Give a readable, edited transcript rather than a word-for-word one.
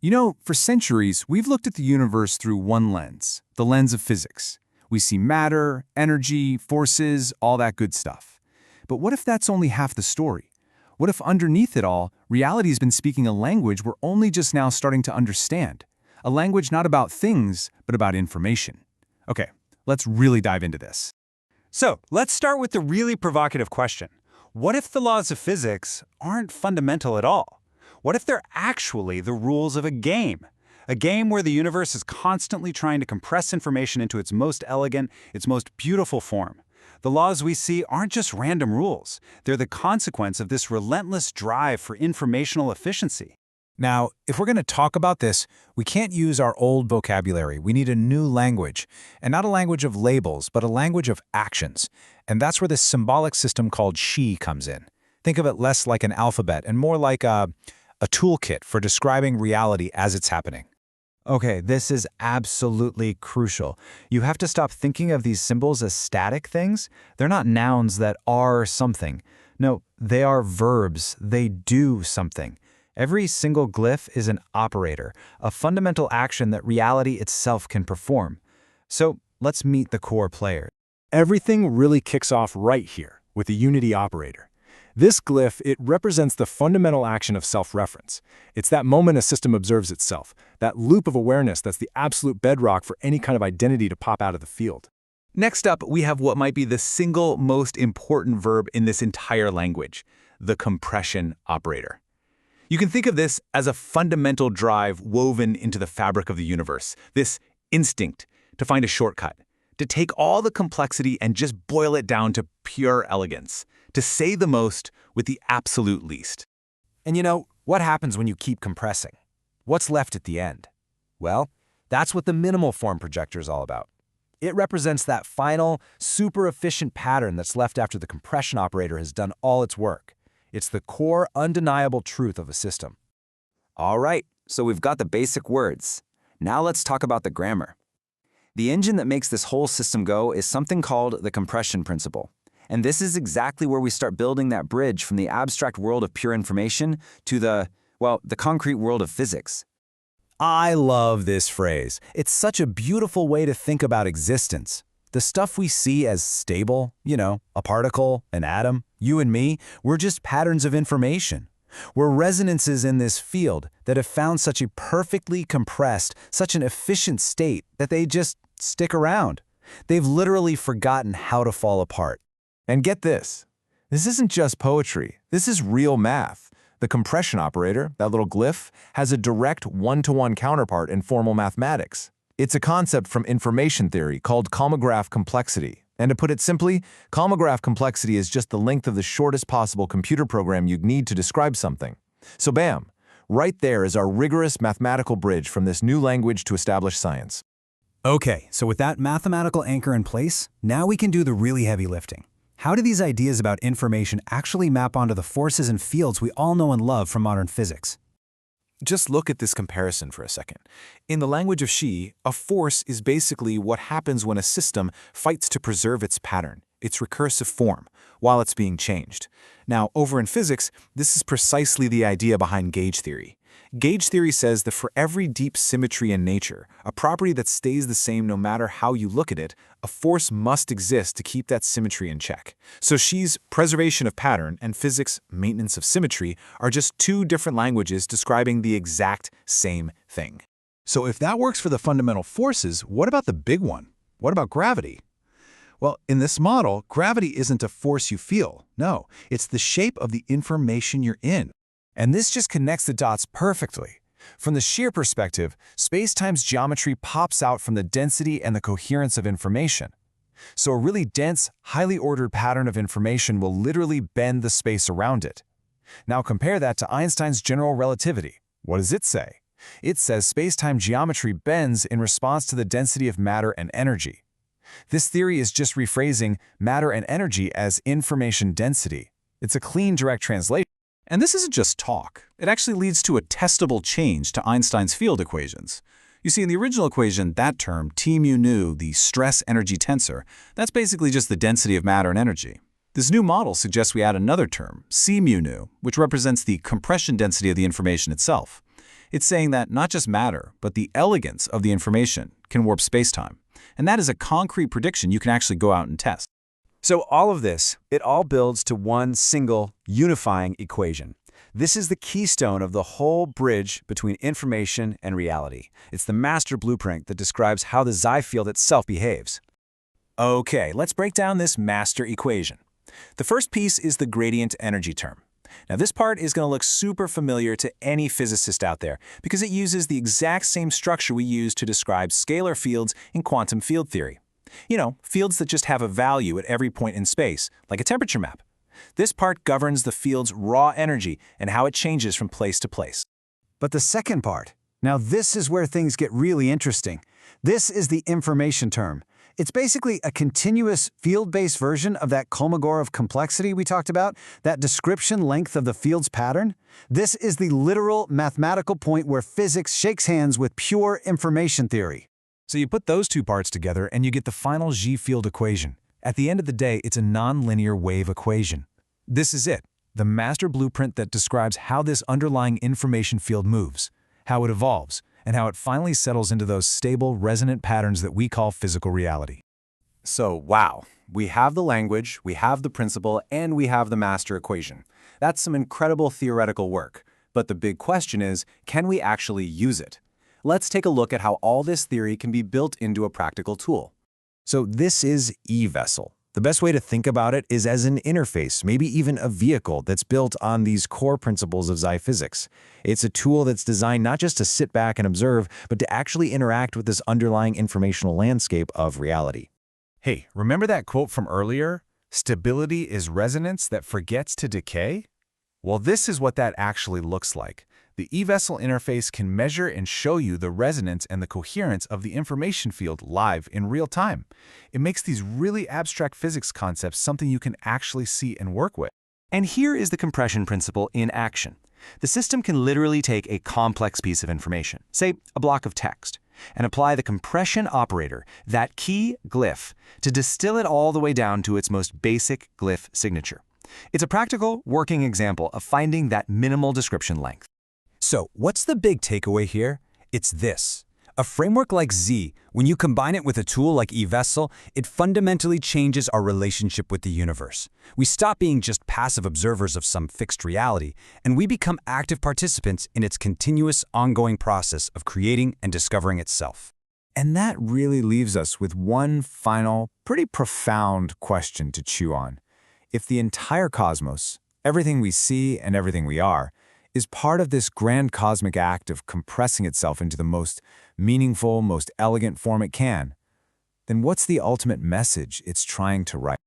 You know, for centuries, we've looked at the universe through one lens, the lens of physics. We see matter, energy, forces, all that good stuff. But what if that's only half the story? What if underneath it all, reality's been speaking a language we're only just now starting to understand? A language not about things, but about information. Okay, let's really dive into this. So, let's start with the really provocative question. What if the laws of physics aren't fundamental at all? What if they're actually the rules of a game? A game where the universe is constantly trying to compress information into its most elegant, its most beautiful form. The laws we see aren't just random rules. They're the consequence of this relentless drive for informational efficiency. Now, if we're going to talk about this, we can't use our old vocabulary. We need a new language, and not a language of labels, but a language of actions. And that's where this symbolic system called Xi comes in. Think of it less like an alphabet and more like a toolkit for describing reality as it's happening. Okay, this is absolutely crucial. You have to stop thinking of these symbols as static things. They're not nouns that are something. No, they are verbs. They do something. Every single glyph is an operator, a fundamental action that reality itself can perform. So let's meet the core player. Everything really kicks off right here with the unity operator. This glyph, it represents the fundamental action of self-reference. It's that moment a system observes itself, that loop of awareness that's the absolute bedrock for any kind of identity to pop out of the field. Next up, we have what might be the single most important verb in this entire language, the compression operator. You can think of this as a fundamental drive woven into the fabric of the universe, this instinct to find a shortcut, to take all the complexity and just boil it down to pure elegance, to say the most with the absolute least. And you know, what happens when you keep compressing? What's left at the end? Well, that's what the minimal form projector is all about. It represents that final, super efficient pattern that's left after the compression operator has done all its work. It's the core, undeniable truth of a system. All right, so we've got the basic words. Now let's talk about the grammar. The engine that makes this whole system go is something called the compression principle. And this is exactly where we start building that bridge from the abstract world of pure information to the concrete world of physics. I love this phrase. It's such a beautiful way to think about existence. The stuff we see as stable, a particle, an atom, you and me, we're just patterns of information. We're resonances in this field that have found such a perfectly compressed, such an efficient state that they just stick around. They've literally forgotten how to fall apart. And get this isn't just poetry, this is real math. The compression operator, that little glyph, has a direct one-to-one counterpart in formal mathematics. It's a concept from information theory called Kolmogorov complexity. And to put it simply, Kolmogorov complexity is just the length of the shortest possible computer program you'd need to describe something. So bam, right there is our rigorous mathematical bridge from this new language to established science. Okay, so with that mathematical anchor in place, now we can do the really heavy lifting. How do these ideas about information actually map onto the forces and fields we all know and love from modern physics? Just look at this comparison for a second. In the language of Xi, a force is basically what happens when a system fights to preserve its pattern, its recursive form, while it's being changed. Now, over in physics, this is precisely the idea behind gauge theory. Gauge theory says that for every deep symmetry in nature, a property that stays the same no matter how you look at it, a force must exist to keep that symmetry in check. So Xi's preservation of pattern and physics' maintenance of symmetry are just two different languages describing the exact same thing. So if that works for the fundamental forces, what about the big one? What about gravity? Well, in this model, gravity isn't a force you feel. No, it's the shape of the information you're in. And this just connects the dots perfectly. From the sheer perspective, space-time's geometry pops out from the density and the coherence of information. So a really dense, highly ordered pattern of information will literally bend the space around it. Now compare that to Einstein's general relativity. What does it say? It says space-time geometry bends in response to the density of matter and energy. This theory is just rephrasing matter and energy as information density. It's a clean, direct translation. And this isn't just talk. It actually leads to a testable change to Einstein's field equations. You see, in the original equation, that term, T mu nu, the stress-energy tensor, that's basically just the density of matter and energy. This new model suggests we add another term, C mu nu, which represents the compression density of the information itself. It's saying that not just matter, but the elegance of the information can warp spacetime. And that is a concrete prediction you can actually go out and test. So all of this, it all builds to one single unifying equation. This is the keystone of the whole bridge between information and reality. It's the master blueprint that describes how the Xi field itself behaves. Okay, let's break down this master equation. The first piece is the gradient energy term. Now this part is going to look super familiar to any physicist out there because it uses the exact same structure we use to describe scalar fields in quantum field theory. You know, fields that just have a value at every point in space, like a temperature map. This part governs the field's raw energy and how it changes from place to place. But the second part, now this is where things get really interesting. This is the information term. It's basically a continuous field-based version of that Kolmogorov complexity we talked about, that description length of the field's pattern. This is the literal mathematical point where physics shakes hands with pure information theory. So you put those two parts together and you get the final G field equation. At the end of the day, it's a nonlinear wave equation. This is it, the master blueprint that describes how this underlying information field moves, how it evolves, and how it finally settles into those stable, resonant patterns that we call physical reality. So, wow, we have the language, we have the principle, and we have the master equation. That's some incredible theoretical work. But the big question is, can we actually use it? Let's take a look at how all this theory can be built into a practical tool. So this is eVessel. The best way to think about it is as an interface, maybe even a vehicle that's built on these core principles of Xi physics. It's a tool that's designed not just to sit back and observe, but to actually interact with this underlying informational landscape of reality. Hey, remember that quote from earlier? Stability is resonance that forgets to decay? Well, this is what that actually looks like. The eVessel interface can measure and show you the resonance and the coherence of the information field live in real time. It makes these really abstract physics concepts something you can actually see and work with. And here is the compression principle in action. The system can literally take a complex piece of information, say a block of text, and apply the compression operator, that key glyph, to distill it all the way down to its most basic glyph signature. It's a practical, working example of finding that minimal description length. So what's the big takeaway here? It's this. A framework like Z, when you combine it with a tool like eVessel, it fundamentally changes our relationship with the universe. We stop being just passive observers of some fixed reality, and we become active participants in its continuous, ongoing process of creating and discovering itself. And that really leaves us with one final, pretty profound question to chew on. If the entire cosmos, everything we see and everything we are, is part of this grand cosmic act of compressing itself into the most meaningful, most elegant form it can, then what's the ultimate message it's trying to write?